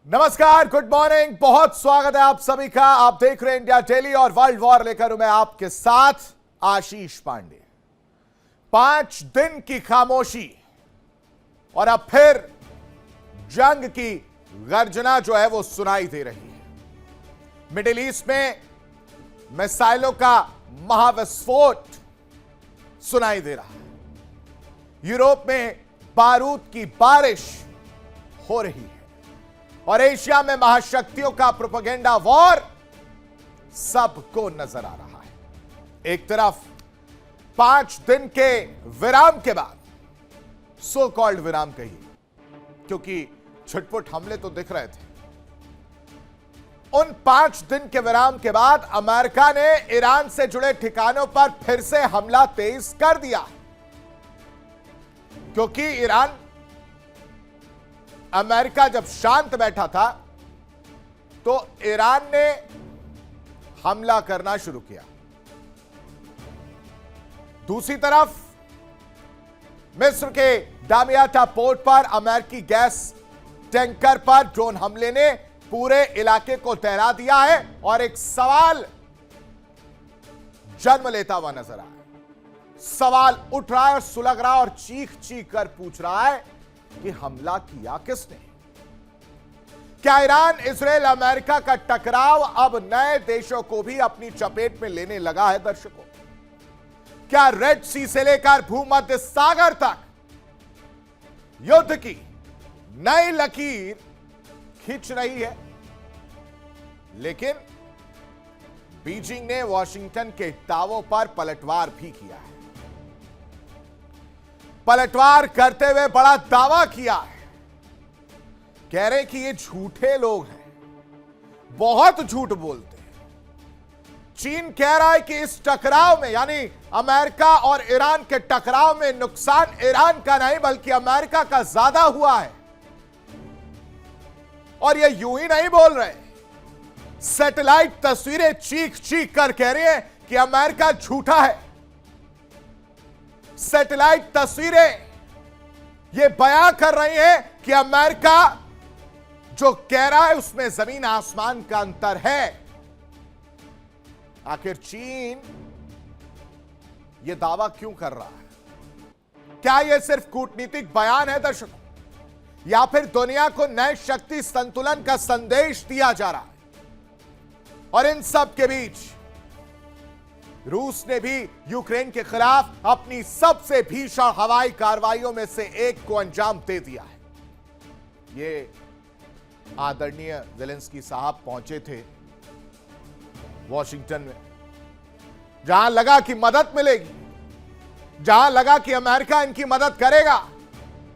नमस्कार, good morning, बहुत स्वागत है आप सभी का। आप देख रहे हैं इंडिया डेली और वर्ल्ड वॉर लेकर हूं मैं आपके साथ आशीष पांडे। 5 दिन की खामोशी और अब फिर जंग की गर्जना जो है वो सुनाई दे रही है। मिडिल ईस्ट में मिसाइलों का महाविस्फोट सुनाई दे रहा है। यूरोप में बारूद की बारिश हो रही है और एशिया में महाशक्तियों का प्रोपेगेंडा वॉर सबको नजर आ रहा है। एक तरफ 5 दिन के विराम के बाद, सो कॉल्ड विराम कहिए, क्योंकि छुटपुट हमले तो दिख रहे थे, उन 5 दिन के विराम के बाद अमेरिका ने ईरान से जुड़े ठिकानों पर फिर से हमला तेज कर दिया, क्योंकि अमेरिका जब शांत बैठा था तो ईरान ने हमला करना शुरू किया। दूसरी तरफ मिस्र के डामियाटा पोर्ट पर अमेरिकी गैस टैंकर पर ड्रोन हमले ने पूरे इलाके को तहरा दिया है और एक सवाल जन्म लेता हुआ नजर आ रहा है। सवाल उठ रहा है और सुलग रहा है और चीख चीख कर पूछ रहा है कि हमला किया किसने? क्या ईरान, इजराइल, अमेरिका का टकराव अब नए देशों को भी अपनी चपेट में लेने लगा है? दर्शकों, क्या रेड सी से लेकर भूमध्य सागर तक युद्ध की नई लकीर खींच रही है? लेकिन बीजिंग ने वॉशिंगटन के दावों पर पलटवार भी किया है। पलटवार करते हुए बड़ा दावा किया है, कह रहे कि ये झूठे लोग हैं, बहुत झूठ बोलते हैं। चीन कह रहा है कि इस टकराव में, यानी अमेरिका और ईरान के टकराव में, नुकसान ईरान का नहीं बल्कि अमेरिका का ज्यादा हुआ है। और ये यूं ही नहीं बोल रहे, सैटेलाइट तस्वीरें चीख चीख कर कह रही हैं कि अमेरिका झूठा है। सैटेलाइट तस्वीरें यह बयां कर रही हैं कि अमेरिका जो कह रहा है उसमें जमीन आसमान का अंतर है। आखिर चीन यह दावा क्यों कर रहा है? क्या यह सिर्फ कूटनीतिक बयान है दर्शकों, या फिर दुनिया को नए शक्ति संतुलन का संदेश दिया जा रहा है? और इन सब के बीच रूस ने भी यूक्रेन के खिलाफ अपनी सबसे भीषण हवाई कार्रवाइयों में से एक को अंजाम दे दिया है। ये आदरणीय ज़ेलेंस्की साहब पहुंचे थे वॉशिंगटन में, जहां लगा कि मदद मिलेगी, जहां लगा कि अमेरिका इनकी मदद करेगा।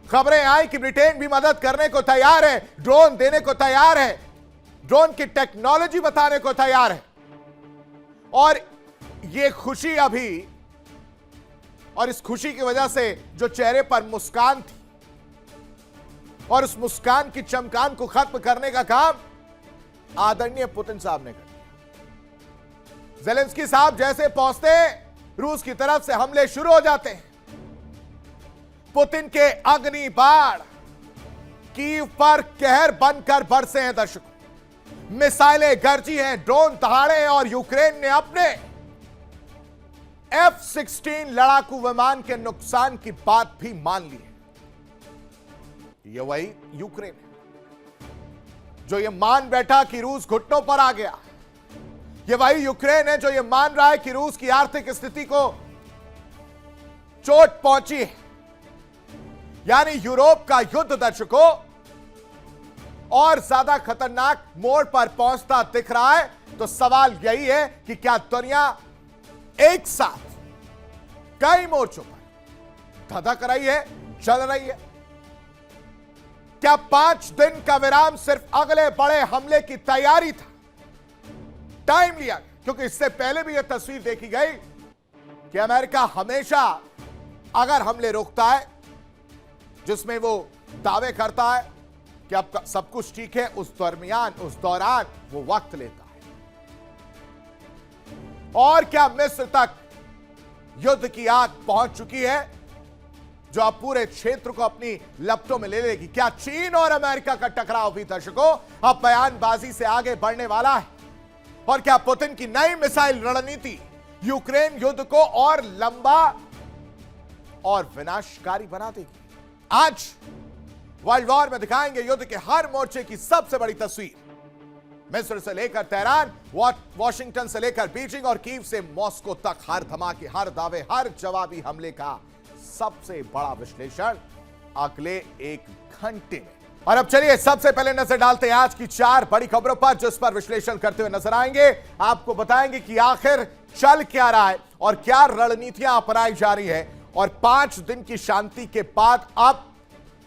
खबरें आई कि ब्रिटेन भी मदद करने को तैयार है, ड्रोन देने को तैयार है, ड्रोन की टेक्नोलॉजी बताने को तैयार है। और ये खुशी अभी, और इस खुशी की वजह से जो चेहरे पर मुस्कान थी और उस मुस्कान की चमकान को खत्म करने का काम आदरणीय पुतिन साहब ने कर दिया। ज़ेलेंस्की साहब जैसे पहुंचते रूस की तरफ से हमले शुरू हो जाते हैं। पुतिन के अग्नि बाण कीव पर कहर बनकर बरसे हैं दर्शकों। मिसाइलें गरजी हैं, ड्रोन दहाड़े हैं और यूक्रेन ने अपने F-16 लड़ाकू विमान के नुकसान की बात भी मान ली है। यह वही यूक्रेन है जो यह मान बैठा कि रूस घुटनों पर आ गया। यह वही यूक्रेन है जो यह मान रहा है कि रूस की आर्थिक स्थिति को चोट पहुंची है। यानी यूरोप का युद्ध दर्शकों और ज्यादा खतरनाक मोड़ पर पहुंचता दिख रहा है। तो सवाल यही है कि क्या दुनिया एक साथ कई मोर्चों पर धधक रही है, चल रही है? क्या 5 दिन का विराम सिर्फ अगले बड़े हमले की तैयारी था? टाइम लिया, क्योंकि इससे पहले भी यह तस्वीर देखी गई कि अमेरिका हमेशा अगर हमले रोकता है, जिसमें वो दावे करता है कि अब सब कुछ ठीक है, उस दौरान वो वक्त लेता है। और क्या मिस्र तक युद्ध की आग पहुंच चुकी है? जो अब पूरे क्षेत्र को अपनी लपटों में ले लेगी। क्या चीन और अमेरिका का टकराव भी दर्शकों अब बयानबाजी से आगे बढ़ने वाला है? और क्या पुतिन की नई मिसाइल रणनीति यूक्रेन युद्ध को और लंबा और विनाशकारी बना देगी? आज वर्ल्ड वॉर में दिखाएंगे युद्ध के हर मोर्चे की सबसे बड़ी तस्वीर। मिस्र से लेकर तेहरान, वॉशिंग्टन से लेकर बीजिंग और कीव से मॉस्को तक, हर धमाके, हर दावे, हर जवाबी हमले का सबसे बड़ा विश्लेषण अगले एक घंटे में। और अब चलिए सबसे पहले नजर डालते हैं आज की 4 बड़ी खबरों पर, जिस पर विश्लेषण करते हुए नजर आएंगे। आपको बताएंगे कि आखिर चल क्या रहा है और क्या रणनीतियां अपनाई जा रही है। और 5 दिन की शांति के बाद अब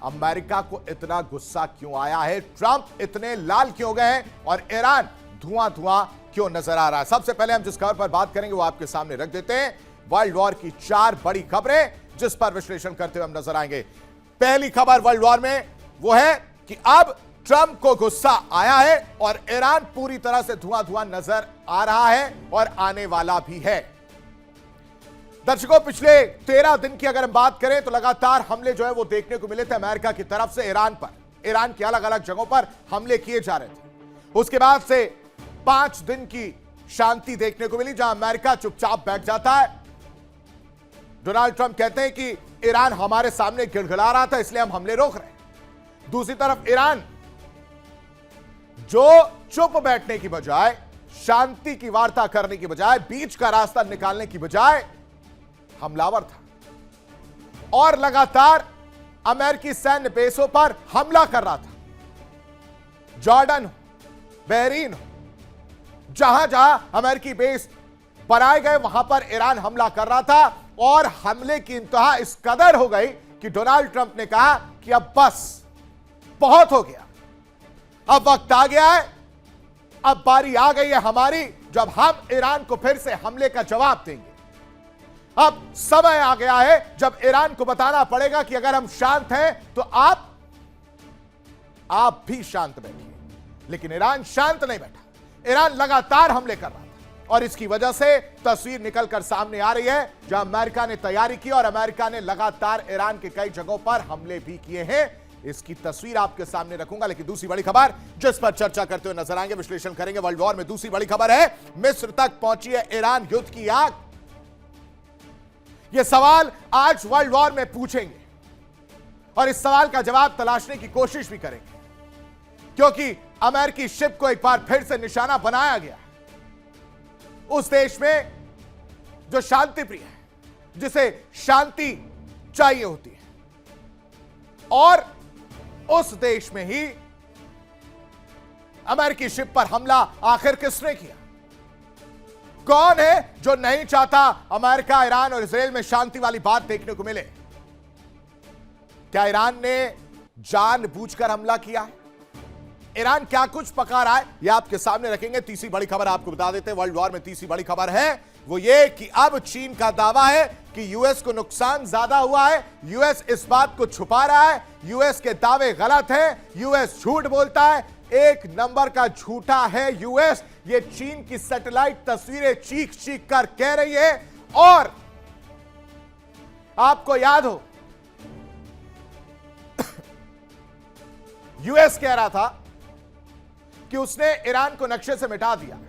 अमेरिका को इतना गुस्सा क्यों आया है, ट्रंप इतने लाल क्यों गए हैं और ईरान धुआं धुआं क्यों नजर आ रहा है। सबसे पहले हम जिस खबर पर बात करेंगे वो आपके सामने रख देते हैं। वर्ल्ड वॉर की 4 बड़ी खबरें जिस पर विश्लेषण करते हुए हम नजर आएंगे। पहली खबर वर्ल्ड वॉर में वो है कि अब ट्रंप को गुस्सा आया है और ईरान पूरी तरह से धुआं धुआं नजर आ रहा है और आने वाला भी है। दर्शकों, पिछले 13 दिन की अगर हम बात करें तो लगातार हमले जो है वो देखने को मिले थे अमेरिका की तरफ से ईरान पर। ईरान की अलग अलग जगहों पर हमले किए जा रहे थे। उसके बाद से 5 दिन की शांति देखने को मिली जहां अमेरिका चुपचाप बैठ जाता है। डोनाल्ड ट्रंप कहते हैं कि ईरान हमारे सामने गिड़गिड़ा रहा था इसलिए हम हमले रोक रहे हैं। दूसरी तरफ ईरान जो चुप बैठने की बजाय, शांति की वार्ता करने की बजाय, बीच का रास्ता निकालने की बजाय हमलावर था और लगातार अमेरिकी सैन्य बेसों पर हमला कर रहा था। जॉर्डन हो, बहरीन हो, जहां जहां अमेरिकी बेस बनाए गए वहां पर ईरान हमला कर रहा था और हमले की इंतहा इस कदर हो गई कि डोनाल्ड ट्रंप ने कहा कि अब बस, बहुत हो गया, अब वक्त आ गया है, अब बारी आ गई है हमारी जब हम ईरान को फिर से हमले का जवाब देंगे। अब समय आ गया है जब ईरान को बताना पड़ेगा कि अगर हम शांत हैं तो आप भी शांत बैठिए। लेकिन ईरान शांत नहीं बैठा, ईरान लगातार हमले कर रहा था और इसकी वजह से तस्वीर निकलकर सामने आ रही है जहां अमेरिका ने तैयारी की और अमेरिका ने लगातार ईरान के कई जगहों पर हमले भी किए हैं। इसकी तस्वीर आपके सामने रखूंगा। लेकिन दूसरी बड़ी खबर जिस पर चर्चा करते हुए नजर आएंगे, विश्लेषण करेंगे वर्ल्ड वॉर में, दूसरी बड़ी खबर है मिस्र तक पहुंची है ईरान युद्ध की आग। यह सवाल आज वर्ल्ड वॉर में पूछेंगे और इस सवाल का जवाब तलाशने की कोशिश भी करेंगे, क्योंकि अमेरिकी शिप को एक बार फिर से निशाना बनाया गया उस देश में जो शांति प्रिय है, जिसे शांति चाहिए होती है। और उस देश में ही अमेरिकी शिप पर हमला आखिर किसने किया? कौन है जो नहीं चाहता अमेरिका, ईरान और इजराइल में शांति वाली बात देखने को मिले? क्या ईरान ने जानबूझकर हमला किया है? ईरान क्या कुछ पका रहा है, यह आपके सामने रखेंगे। तीसरी बड़ी खबर आपको बता देते हैं वर्ल्ड वॉर में, तीसरी बड़ी खबर है वो ये कि अब चीन का दावा है कि यूएस को नुकसान ज्यादा हुआ है। यूएस इस बात को छुपा रहा है, यूएस के दावे गलत हैं, यूएस झूठ बोलता है, एक नंबर का झूठा है यूएस। ये चीन की सैटेलाइट तस्वीरें चीख चीख कर कह रही है। और आपको याद हो यूएस कह रहा था कि उसने ईरान को नक्शे से मिटा दिया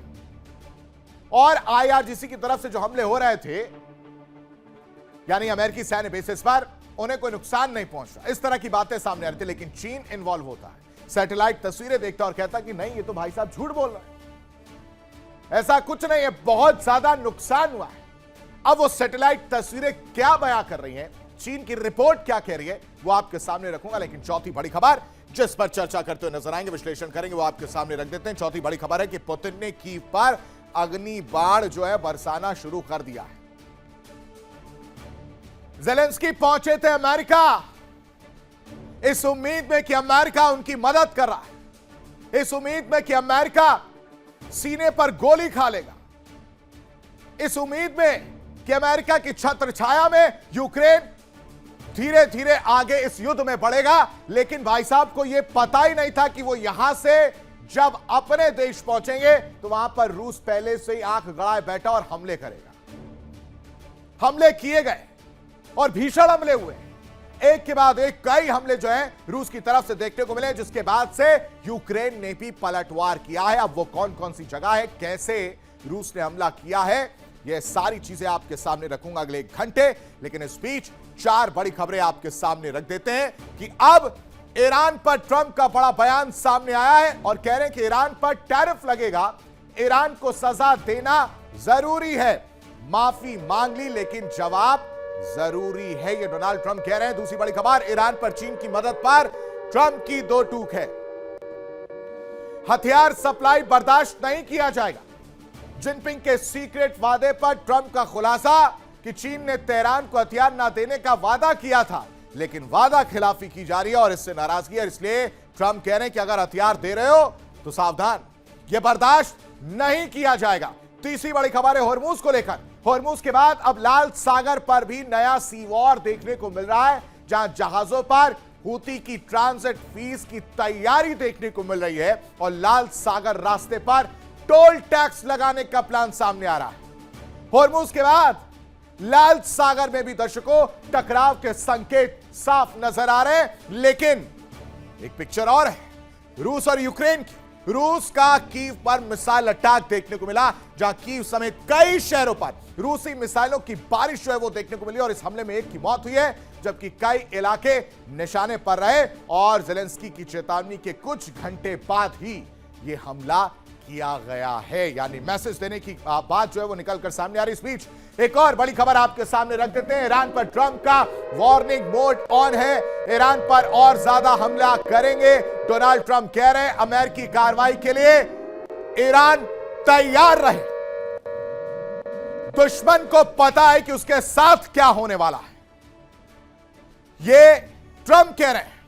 और आईआरजीसी की तरफ से जो हमले हो रहे थे, यानी अमेरिकी सैन्य बेसिस पर, उन्हें कोई नुकसान नहीं पहुंचा। इस तरह की बातें सामने आ रही थी। लेकिन चीन इन्वॉल्व होता है, सैटेलाइट तस्वीरें देखता और कहता कि नहीं, ये तो भाई साहब झूठ बोल रहे हैं, ऐसा कुछ नहीं है, बहुत ज्यादा नुकसान हुआ है। अब वो सैटेलाइट तस्वीरें क्या बयां कर रही हैं, चीन की रिपोर्ट क्या कह रही है, वो आपके सामने रखूंगा। लेकिन चौथी बड़ी खबर जिस पर चर्चा करते हुए नजर आएंगे, विश्लेषण करेंगे, वो आपके सामने रख देते हैं। चौथी बड़ी खबर है कि पुतिन ने कीव पर अग्नि बाण जो है बरसाना शुरू कर दिया है। ज़ेलेंस्की पहुंचे थे अमेरिका इस उम्मीद में कि अमेरिका उनकी मदद कर रहा है, इस उम्मीद में कि अमेरिका सीने पर गोली खा लेगा, इस उम्मीद में कि अमेरिका की छत्र छाया में यूक्रेन धीरे धीरे आगे इस युद्ध में बढ़ेगा। लेकिन भाई साहब को यह पता ही नहीं था कि वो यहां से जब अपने देश पहुंचेंगे तो वहां पर रूस पहले से ही आंख गड़ाए बैठा और हमले करेगा। हमले किए गए और भीषण हमले हुए। एक के बाद एक कई हमले जो हैं रूस की तरफ से देखने को मिले, जिसके बाद से यूक्रेन ने भी पलटवार किया है। अब वो कौन कौन सी जगह है, कैसे रूस ने हमला किया है, ये सारी चीजें आपके सामने रखूंगा अगले 1 घंटे। लेकिन इस बीच 4 बड़ी खबरें आपके सामने रख देते हैं कि अब ईरान पर ट्रंप का बड़ा बयान सामने आया है और कह रहे हैं कि ईरान पर टैरिफ लगेगा, ईरान को सजा देना जरूरी है। माफी मांग ली लेकिन जवाब जरूरी है, ये डोनाल्ड ट्रंप कह रहे हैं। दूसरी बड़ी खबर, ईरान पर चीन की मदद पर ट्रंप की 2 टूक है। हथियार सप्लाई बर्दाश्त नहीं किया जाएगा। जिनपिंग के सीक्रेट वादे पर ट्रंप का खुलासा कि चीन ने तेहरान को हथियार न देने का वादा किया था, लेकिन वादा खिलाफी की जा रही है और इससे नाराजगी है। इसलिए ट्रंप कह रहे हैं कि अगर हथियार दे रहे हो तो सावधान, यह बर्दाश्त नहीं किया जाएगा। तीसरी बड़ी खबर है हॉर्मूज को लेकर। हॉर्मूज के बाद अब लाल सागर पर भी नया सी वॉर देखने को मिल रहा है, जहां जहाजों पर हूती की ट्रांजिट फीस की तैयारी देखने को मिल रही है और लाल सागर रास्ते पर टोल टैक्स लगाने का प्लान सामने आ रहा है। हॉर्मूज के बाद लाल सागर में भी दर्शकों टकराव के संकेत साफ नजर आ रहे हैं। लेकिन एक पिक्चर और है रूस और यूक्रेन की। रूस का कीव पर मिसाइल अटैक देखने को मिला, जहां कीव समेत कई शहरों पर रूसी मिसाइलों की बारिश जो है वो देखने को मिली और इस हमले में 1 की मौत हुई है, जबकि कई इलाके निशाने पर रहे और जेलेंस्की की चेतावनी के कुछ घंटे बाद ही यह हमला किया गया है। यानी मैसेज देने की बात जो है वो निकलकर सामने आ रही। इस बीच एक और बड़ी खबर आपके सामने रख देते हैं। ईरान पर ट्रंप का वार्निंग मोड ऑन है, ईरान पर और ज्यादा हमला करेंगे। डोनाल्ड ट्रंप कह रहे हैं अमेरिकी कार्रवाई के लिए ईरान तैयार रहे। दुश्मन को पता है कि उसके साथ क्या होने वाला है, ये ट्रंप कह रहे हैं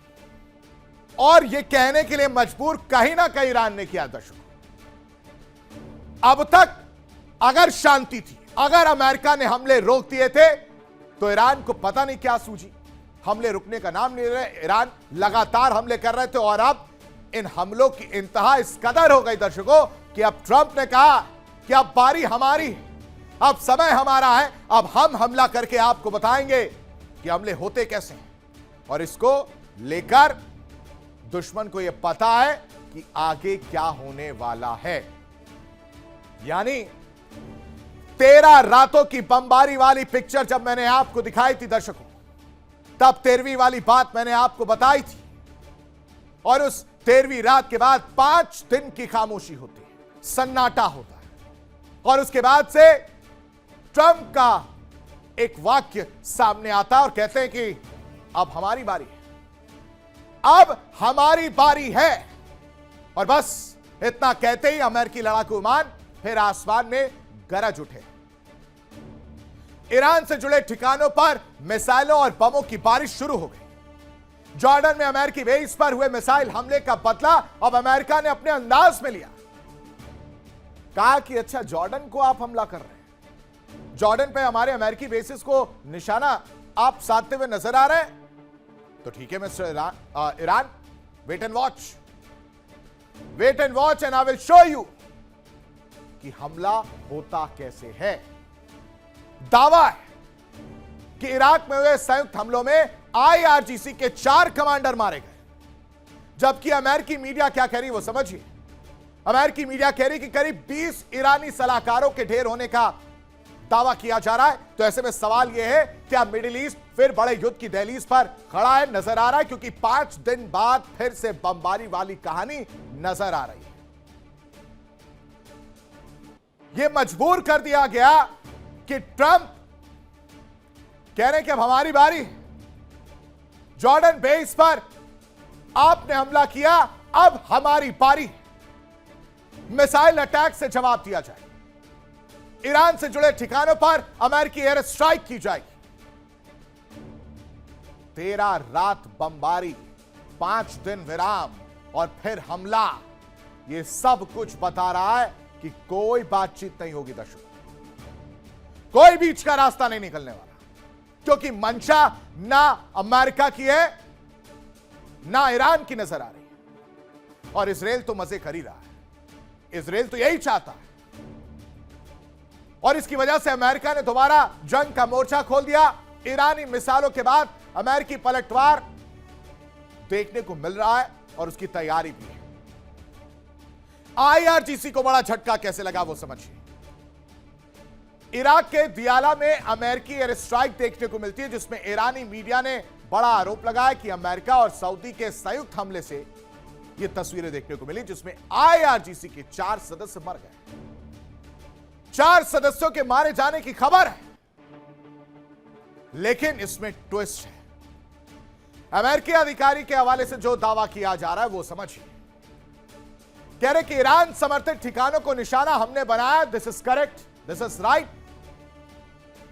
और ये कहने के लिए मजबूर कहीं ना कहीं ईरान ने किया। दर्शकों, अब तक अगर शांति थी, अगर अमेरिका ने हमले रोक दिए थे तो ईरान को पता नहीं क्या सूझी, हमले रुकने का नाम नहीं ले रहे। ईरान लगातार हमले कर रहे थे और अब इन हमलों की इंतहा इस कदर हो गई दर्शकों कि अब ट्रंप ने कहा कि अब बारी हमारी है, अब समय हमारा है, अब हम हमला करके आपको बताएंगे कि हमले होते कैसे हैं। और इसको लेकर दुश्मन को यह पता है कि आगे क्या होने वाला है। यानी 13 रातों की बमबारी वाली पिक्चर जब मैंने आपको दिखाई थी दर्शकों, तब 13वीं वाली बात मैंने आपको बताई थी और उस 13वीं रात के बाद 5 दिन की खामोशी होती है, सन्नाटा होता है और उसके बाद से ट्रंप का एक वाक्य सामने आता है और कहते हैं कि अब हमारी बारी है, अब हमारी बारी है। और बस इतना कहते ही अमेरिकी लड़ाकू विमान फिर आसमान में गरज उठे। ईरान से जुड़े ठिकानों पर मिसाइलों और बमों की बारिश शुरू हो गई। जॉर्डन में अमेरिकी बेस पर हुए मिसाइल हमले का बदला अब अमेरिका ने अपने अंदाज में लिया। कहा कि अच्छा, जॉर्डन को आप हमला कर रहे हैं, जॉर्डन पे हमारे अमेरिकी बेसिस को निशाना आप साधते हुए नजर आ रहे हैं, तो ठीक है mister Iran, wait and watch and I will show you कि हमला होता कैसे है। दावा है कि इराक में हुए संयुक्त हमलों में आईआरजीसी के 4 कमांडर मारे गए, जबकि अमेरिकी मीडिया क्या कह रही वो समझिए। अमेरिकी मीडिया कह रही कि करीब 20 ईरानी सलाहकारों के ढेर होने का दावा किया जा रहा है। तो ऐसे में सवाल यह है, क्या मिडिल ईस्ट फिर बड़े युद्ध की दहलीज पर खड़ा है? नजर आ रहा है, क्योंकि 5 दिन बाद फिर से बमबारी वाली कहानी नजर आ रही है। यह मजबूर कर दिया गया कि ट्रंप कह रहे हैं कि अब हमारी बारी, जॉर्डन बेस पर आपने हमला किया, अब हमारी बारी, मिसाइल अटैक से जवाब दिया जाए, ईरान से जुड़े ठिकानों पर अमेरिकी एयर स्ट्राइक की जाएगी। 13 रात बमबारी, 5 दिन विराम और फिर हमला, यह सब कुछ बता रहा है कि कोई बातचीत नहीं होगी दर्शकों, कोई बीच का रास्ता नहीं निकलने वाला, क्योंकि मंशा ना अमेरिका की है ना ईरान की नजर आ रही है। और इजराइल तो मजे कर ही रहा है, इजराइल तो यही चाहता है और इसकी वजह से अमेरिका ने दोबारा जंग का मोर्चा खोल दिया। ईरानी मिसाइलों के बाद अमेरिकी पलटवार देखने को मिल रहा है और उसकी तैयारी भी है। आईआरजीसी को बड़ा झटका कैसे लगा वो समझिए। इराक के दियाला में अमेरिकी एयर स्ट्राइक देखने को मिलती है, जिसमें ईरानी मीडिया ने बड़ा आरोप लगाया कि अमेरिका और सऊदी के संयुक्त हमले से यह तस्वीरें देखने को मिली, जिसमें आईआरजीसी के 4 सदस्य मर गए। 4 सदस्यों के मारे जाने की खबर है, लेकिन इसमें ट्विस्ट है। अमेरिकी अधिकारी के हवाले से जो दावा किया जा रहा है वो समझिए। कह रहे कि ईरान समर्थित ठिकानों को निशाना हमने बनाया, this is correct, this is right.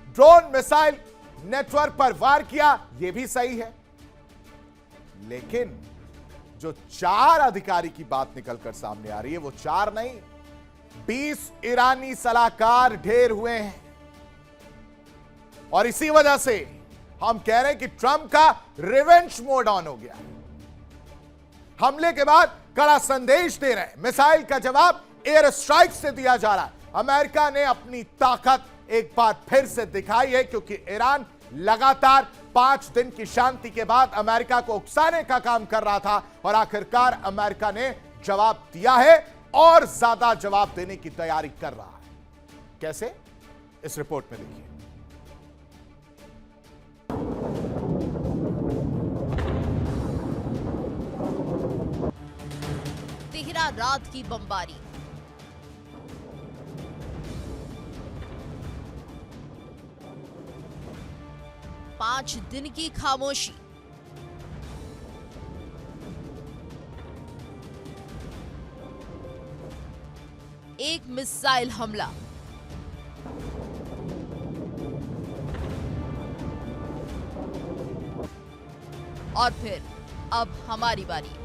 Drone missile network पर वार किया, यह भी सही है। लेकिन जो 4 अधिकारी की बात निकलकर सामने आ रही है वो 4 नहीं, 20 ईरानी सलाहकार ढेर हुए हैं। और इसी वजह से हम कह रहे हैं कि ट्रंप का रिवेंज मोड ऑन हो गया। हमले के बाद कड़ा संदेश दे रहे हैं, मिसाइल का जवाब एयर स्ट्राइक से दिया जा रहा है। अमेरिका ने अपनी ताकत एक बार फिर से दिखाई है, क्योंकि ईरान लगातार 5 दिन की शांति के बाद अमेरिका को उकसाने का काम कर रहा था और आखिरकार अमेरिका ने जवाब दिया है और ज्यादा जवाब देने की तैयारी कर रहा है। कैसे, इस रिपोर्ट में देखिए। तेहरा रात की बमबारी, पांच दिन की खामोशी, एक मिसाइल हमला, और फिर अब हमारी बारी।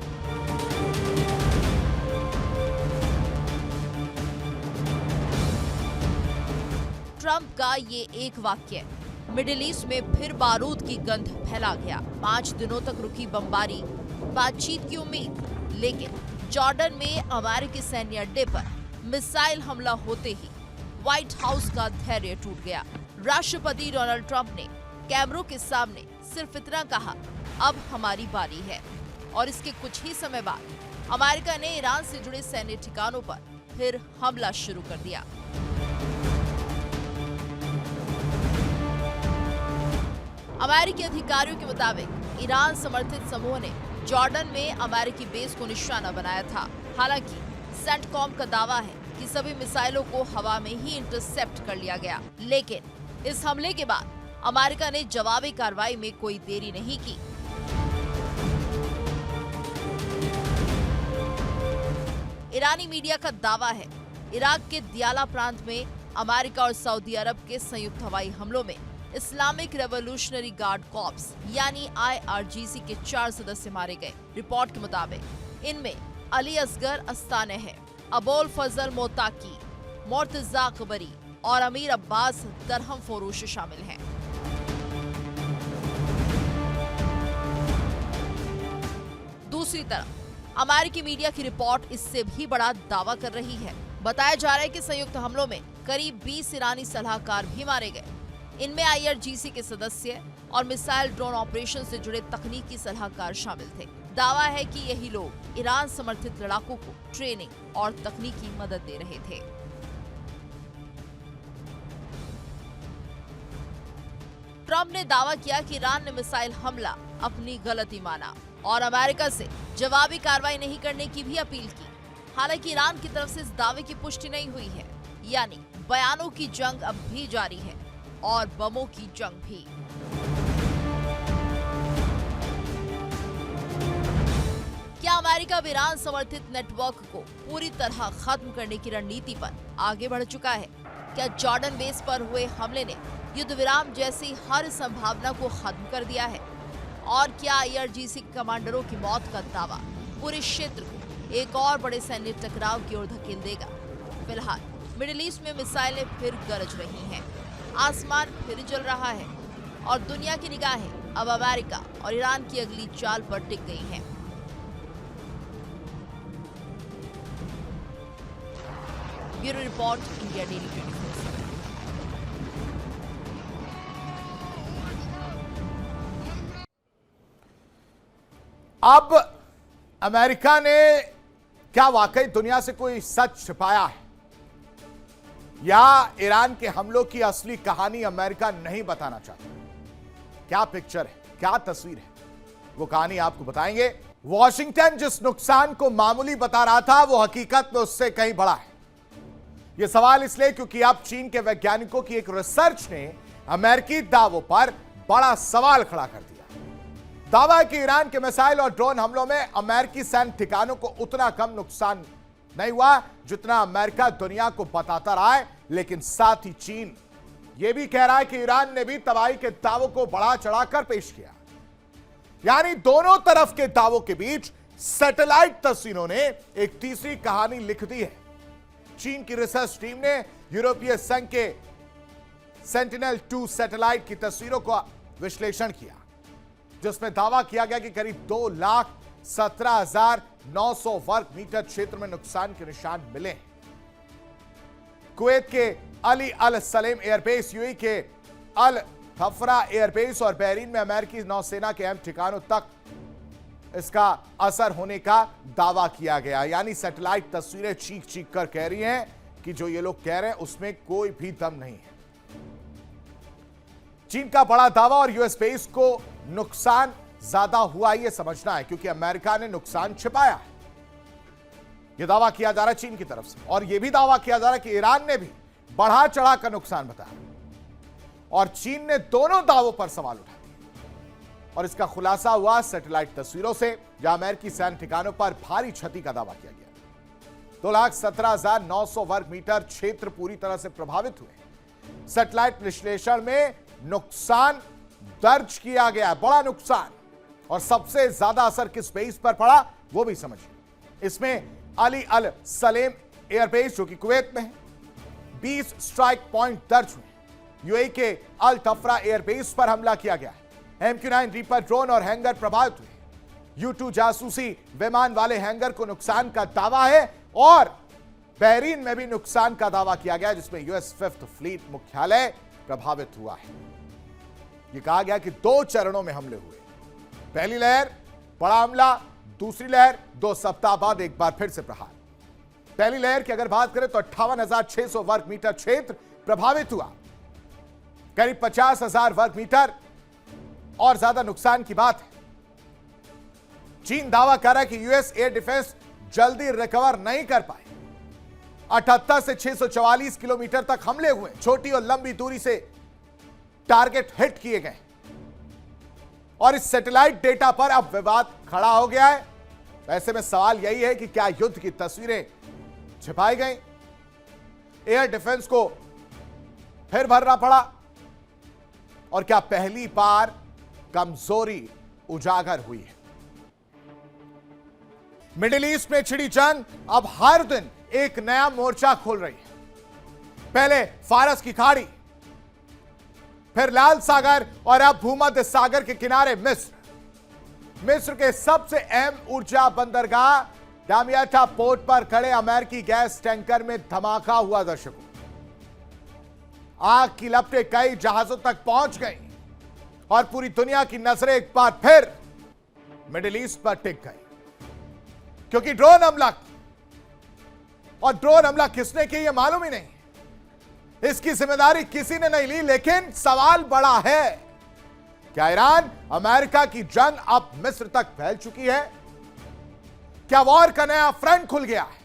ट्रंप का ये एक वाक्य मिडिल ईस्ट में फिर बारूद की गंध फैला गया। 5 दिनों तक रुकी बमबारी, बातचीत की उम्मीद, लेकिन जॉर्डन में अमेरिकी सैन्य अड्डे पर मिसाइल हमला होते ही व्हाइट हाउस का धैर्य टूट गया। राष्ट्रपति डोनाल्ड ट्रंप ने कैमरों के सामने सिर्फ इतना कहा, अब हमारी बारी है, और इसके कुछ ही समय बाद अमेरिका ने ईरान से जुड़े सैन्य ठिकानों पर फिर हमला शुरू कर दिया। अमेरिकी अधिकारियों के मुताबिक ईरान समर्थित समूह ने जॉर्डन में अमेरिकी बेस को निशाना बनाया था। हालांकि सेंटकॉम का दावा है कि सभी मिसाइलों को हवा में ही इंटरसेप्ट कर लिया गया, लेकिन इस हमले के बाद अमेरिका ने जवाबी कार्रवाई में कोई देरी नहीं की। ईरानी मीडिया का दावा है, इराक के दियाला प्रांत में अमेरिका और सऊदी अरब के संयुक्त हवाई हमलों में इस्लामिक रेवोल्यूशनरी गार्ड कॉर्प्स यानी आईआरजीसी के 4 सदस्य मारे गए। रिपोर्ट के मुताबिक इनमें अली असगर अस्तानेह, अबोल फजल मोताकी, मोर्तजा कबरी और अमीर अब्बास दरहम फरोश शामिल हैं। दूसरी तरफ अमेरिकी मीडिया की रिपोर्ट इससे भी बड़ा दावा कर रही है। बताया जा रहा है कि संयुक्त हमलों में करीब 20 ईरानी सलाहकार भी मारे गए। इनमें आईआरजीसी के सदस्य और मिसाइल ड्रोन ऑपरेशन से जुड़े तकनीकी सलाहकार शामिल थे। दावा है कि यही लोग ईरान समर्थित लड़ाकों को ट्रेनिंग और तकनीकी मदद दे रहे थे। ट्रंप ने दावा किया कि ईरान ने मिसाइल हमला अपनी गलती माना और अमेरिका से जवाबी कार्रवाई नहीं करने की भी अपील की। हालांकि ईरान की तरफ से इस दावे की पुष्टि नहीं हुई है, यानी बयानों की जंग अब भी जारी है और बमों की जंग भी। क्या अमेरिका अब ईरान समर्थित नेटवर्क को पूरी तरह खत्म करने की रणनीति पर आगे बढ़ चुका है? क्या जॉर्डन बेस पर हुए हमले ने युद्ध विराम जैसी हर संभावना को खत्म कर दिया है? और क्या आईआरजीसी कमांडरों की मौत का दावा पूरे क्षेत्र को एक और बड़े सैन्य टकराव की ओर धकेल देगा? फिलहाल मिडिल ईस्ट में मिसाइलें फिर गरज रही हैं, आसमान फिर जल रहा है और दुनिया की निगाहें अब अमेरिका और ईरान की अगली चाल पर टिक गई हैं। Bureau report, India daily 24। अब अमेरिका ने क्या वाकई दुनिया से कोई सच छिपाया है, या ईरान के हमलों की असली कहानी अमेरिका नहीं बताना चाहता? क्या पिक्चर है, क्या तस्वीर है, वो कहानी आपको बताएंगे। वॉशिंगटन जिस नुकसान को मामूली बता रहा था, वो हकीकत में उससे कहीं बड़ा है। यह सवाल इसलिए क्योंकि अब चीन के वैज्ञानिकों की एक रिसर्च ने अमेरिकी दावों पर बड़ा सवाल खड़ा कर दिया। दावा है कि ईरान के मिसाइल और ड्रोन हमलों में अमेरिकी सैन्य ठिकानों को उतना कम नुकसान नहीं हुआ जितना अमेरिका दुनिया को बताता रहा है। लेकिन साथ ही चीन यह भी कह रहा है कि ईरान ने भी तबाही के दावों को बढ़ा चढ़ाकर पेश किया। यानी दोनों तरफ के दावों के बीच सैटेलाइट तस्वीरों ने एक तीसरी कहानी लिख दी है। चीन की रिसर्च टीम ने यूरोपीय संघ के सेंटिनल-2 सैटेलाइट की तस्वीरों का विश्लेषण किया, जिसमें दावा किया गया कि करीब 2,17,900 वर्ग मीटर क्षेत्र में नुकसान के निशान मिले हैं। कुवैत के अली अल सलेम एयरबेस, यूएई के अल थफरा एयरबेस और बहरीन में अमेरिकी नौसेना के अहम ठिकानों तक इसका असर होने का दावा किया गया। यानी सैटेलाइट तस्वीरें चीख चीख कर कह रही हैं कि जो ये लोग कह रहे हैं उसमें कोई भी दम नहीं है। चीन का बड़ा दावा और यूएस बेस को नुकसान ज्यादा हुआ यह समझना है, क्योंकि अमेरिका ने नुकसान छिपाया है। यह दावा किया जा रहा है चीन की तरफ से, और यह भी दावा किया जा रहा है कि ईरान ने भी बढ़ा चढ़ाकर नुकसान बताया, और चीन ने दोनों दावों पर सवाल उठाए। और इसका खुलासा हुआ सैटेलाइट तस्वीरों से, जहां अमेरिकी सैन्य ठिकानों पर भारी क्षति का दावा किया गया। 2,17,900 वर्ग मीटर क्षेत्र पूरी तरह से प्रभावित हुए। सैटेलाइट विश्लेषण में नुकसान दर्ज किया गया, बड़ा नुकसान, और सबसे ज्यादा असर किस बेस पर पड़ा वो भी समझिए। इसमें अली अल सलेम एयरबेस जो कि कुवैत में है, 20 स्ट्राइक पॉइंट दर्ज हुए। यूएई के अल तफरा एयरबेस पर हमला किया गया है। MQ-9 रीपर ड्रोन और हैंगर प्रभावित हुए। U-2 जासूसी विमान वाले हैंगर को नुकसान का दावा है, और बहरीन में भी नुकसान का दावा किया गया, जिसमें यूएस 5th फ्लीट मुख्यालय प्रभावित हुआ है। यह कहा गया कि 2 चरणों में हमले हुए। पहली लहर बड़ा हमला, दूसरी लहर 2 सप्ताह बाद एक बार फिर से प्रहार। पहली लहर की अगर बात करें तो 58,600 वर्ग मीटर क्षेत्र प्रभावित हुआ। करीब 50,000 वर्ग मीटर और ज्यादा नुकसान की बात है। चीन दावा कर रहा है कि यूएस एयर डिफेंस जल्दी रिकवर नहीं कर पाए। 78 से 644 किलोमीटर तक हमले हुए। छोटी और लंबी दूरी से टारगेट हिट किए गए, और इस सैटेलाइट डेटा पर अब विवाद खड़ा हो गया है। ऐसे में सवाल यही है कि क्या युद्ध की तस्वीरें छिपाई गई, एयर डिफेंस को फिर भरना पड़ा, और क्या पहली बार कमजोरी उजागर हुई है? मिडिल ईस्ट में छिड़ी जंग अब हर दिन एक नया मोर्चा खोल रही है। पहले फारस की खाड़ी, फिर लाल सागर, और अब भूमध्य सागर के किनारे मिस्र के सबसे अहम ऊर्जा बंदरगाह डामियाटा पोर्ट पर खड़े अमेरिकी गैस टैंकर में धमाका हुआ। दर्शकों, आग की लपटें कई जहाजों तक पहुंच गई, और पूरी दुनिया की नजरें एक बार फिर मिडिल ईस्ट पर टिक गई, क्योंकि ड्रोन हमला किसने किया यह मालूम ही नहीं। इसकी जिम्मेदारी किसी ने नहीं ली, लेकिन सवाल बड़ा है, क्या ईरान अमेरिका की जंग अब मिस्र तक फैल चुकी है? क्या वॉर का नया फ्रंट खुल गया है?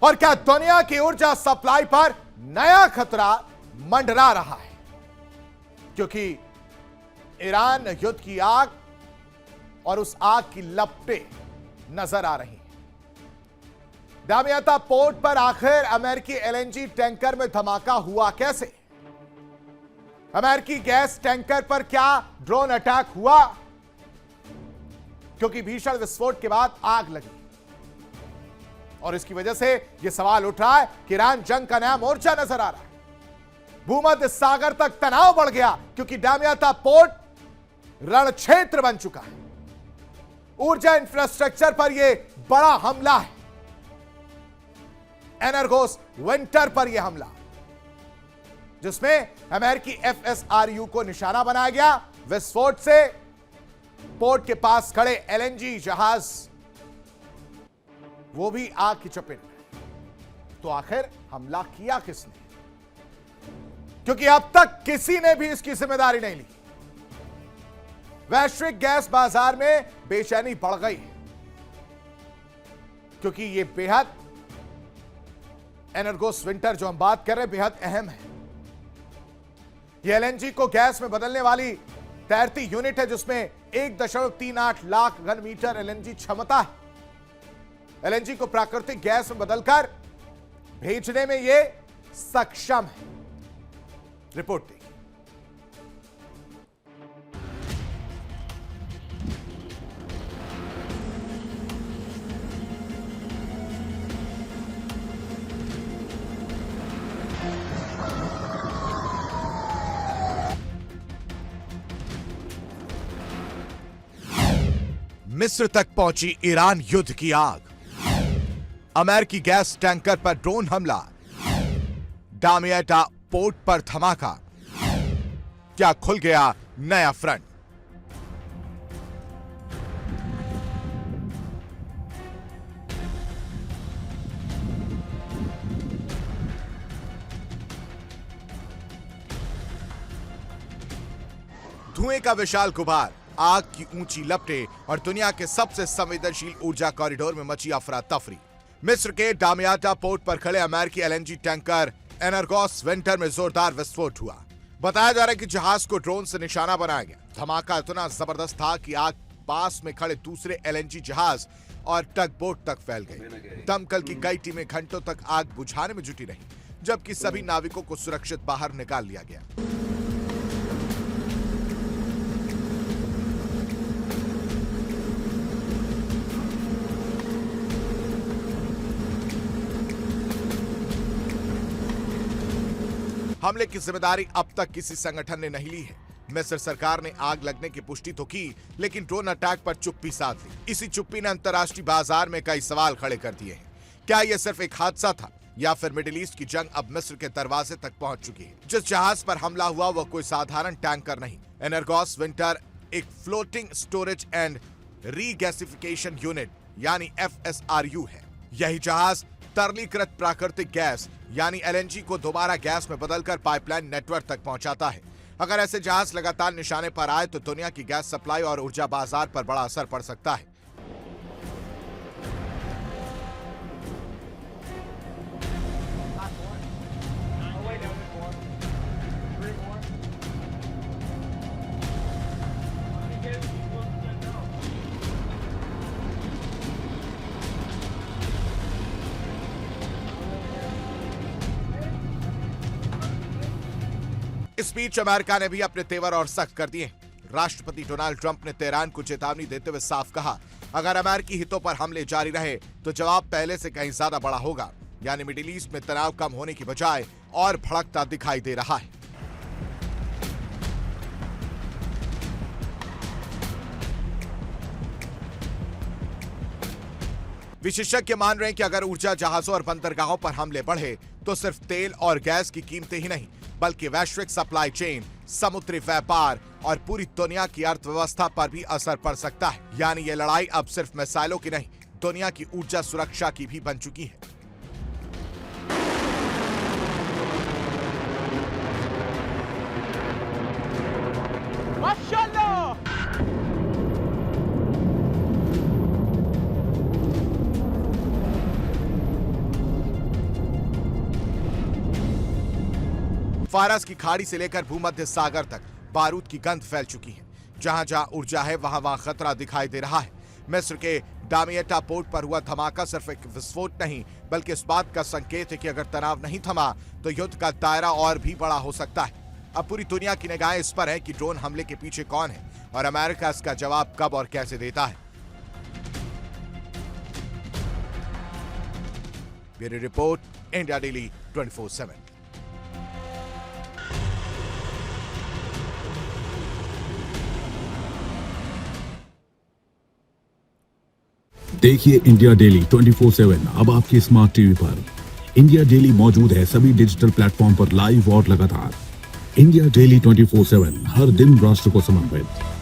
और क्या दुनिया की ऊर्जा सप्लाई पर नया खतरा मंडरा रहा है? क्योंकि ईरान युद्ध की आग और उस आग की लपटें नजर आ रही हैं। डामियाता पोर्ट पर आखिर अमेरिकी एलएनजी टैंकर में धमाका हुआ कैसे? अमेरिकी गैस टैंकर पर क्या ड्रोन अटैक हुआ? क्योंकि भीषण विस्फोट के बाद आग लगी, और इसकी वजह से यह सवाल उठ रहा है कि ईरान जंग का नया मोर्चा नजर आ रहा है। भूमध्य सागर तक तनाव बढ़ गया, क्योंकि डामियाता पोर्ट रण क्षेत्र बन चुका है। ऊर्जा इंफ्रास्ट्रक्चर पर यह बड़ा हमला है। एनर्गोस विंटर पर यह हमला, जिसमें अमेरिकी FSRU को निशाना बनाया गया। विस्फोट से पोर्ट के पास खड़े एलएनजी जहाज वो भी आग की चपेट में। तो आखिर हमला किया किसने? क्योंकि अब तक किसी ने भी इसकी जिम्मेदारी नहीं ली। वैश्विक गैस बाजार में बेचैनी बढ़ गई है, क्योंकि यह बेहद एनर्गोस विंटर जो हम बात कर रहे हैं बेहद अहम है। यह एलएनजी को गैस में बदलने वाली तैरती यूनिट है, जिसमें 1.38 लाख घन मीटर एलएनजी क्षमता है। एलएनजी को प्राकृतिक गैस में बदलकर भेजने में यह सक्षम है। रिपोर्ट देखिए। मिस्र तक पहुंची ईरान युद्ध की आग। अमेरिकी गैस टैंकर पर ड्रोन हमला। डामिएटा पोर्ट पर धमाका। क्या खुल गया नया फ्रंट? धुएं का विशाल गुबार, आग की ऊंची लपटें और दुनिया के सबसे संवेदनशील ऊर्जा कॉरिडोर में मची अफरा तफरी। मिस्र के डामियाटा पोर्ट पर खड़े अमेरिकी एलएनजी टैंकर एनर्गोस विंटर में जोरदार विस्फोट हुआ। बताया जा रहा है कि जहाज को ड्रोन से निशाना बनाया गया। धमाका इतना जबरदस्त था कि आग पास में खड़े दूसरे एलएनजी जहाज और टग बोट तक फैल गई। दमकल की कई टीमें घंटों तक आग बुझाने में जुटी रही, जबकि सभी नाविकों को सुरक्षित बाहर निकाल लिया गया। हमले की जिम्मेदारी अब तक किसी संगठन ने नहीं ली है। मिस्र सरकार ने आग लगने की पुष्टि तो की, लेकिन ड्रोन अटैक पर चुप्पी साध ली। इसी चुप्पी ने अंतर्राष्ट्रीय बाजार में कई सवाल खड़े कर दिए हैं। क्या यह सिर्फ एक हादसा था, या फिर मिडिल ईस्ट की जंग अब मिस्र के दरवाजे तक पहुंच चुकी है? जिस जहाज पर हमला हुआ वह कोई साधारण टैंकर नहीं। एनर्गोस विंटर एक floating storage and regasification unit यानी FSRU है। यही जहाज तरलीकृत प्राकृतिक गैस यानी एलएनजी को दोबारा गैस में बदलकर पाइपलाइन नेटवर्क तक पहुंचाता है। अगर ऐसे जहाज लगातार निशाने पर आए तो दुनिया की गैस सप्लाई और ऊर्जा बाजार पर बड़ा असर पड़ सकता है। इस बीच अमेरिका ने भी अपने तेवर और सख्त कर दिए। राष्ट्रपति डोनाल्ड ट्रंप ने तेहरान को चेतावनी देते हुए साफ कहा, अगर अमेरिकी हितों पर हमले जारी रहे तो जवाब पहले से कहीं ज्यादा बड़ा होगा। यानी मिडिल ईस्ट में तनाव कम होने की बजाय और भड़कता दिखाई दे रहा है। विशेषज्ञ मान रहे हैं कि अगर ऊर्जा जहाजों और बंदरगाहों पर हमले बढ़े तो सिर्फ तेल और गैस की कीमतें ही नहीं, बल्कि वैश्विक सप्लाई चेन, समुद्री व्यापार और पूरी दुनिया की अर्थव्यवस्था पर भी असर पड़ सकता है। यानी ये लड़ाई अब सिर्फ मिसाइलों की नहीं, दुनिया की ऊर्जा सुरक्षा की भी बन चुकी है। फारस की खाड़ी से लेकर भूमध्य सागर तक बारूद की गंध फैल चुकी है। जहां जहां ऊर्जा है वहां खतरा दिखाई दे रहा है। मिस्र के डामिएटा पोर्ट पर हुआ धमाका सिर्फ एक विस्फोट नहीं, बल्कि इस बात का संकेत है कि अगर तनाव नहीं थमा तो युद्ध का दायरा और भी बड़ा हो सकता है। अब पूरी दुनिया की निगाहें इस पर है कि ड्रोन हमले के पीछे कौन है और अमेरिका इसका जवाब कब और कैसे देता है। Bureau report, India daily 24/7। देखिए इंडिया डेली 24/7 अब आपके स्मार्ट टीवी पर। इंडिया डेली मौजूद है सभी डिजिटल प्लेटफॉर्म पर लाइव और लगातार। इंडिया डेली 24/7 हर दिन राष्ट्र को समर्पित।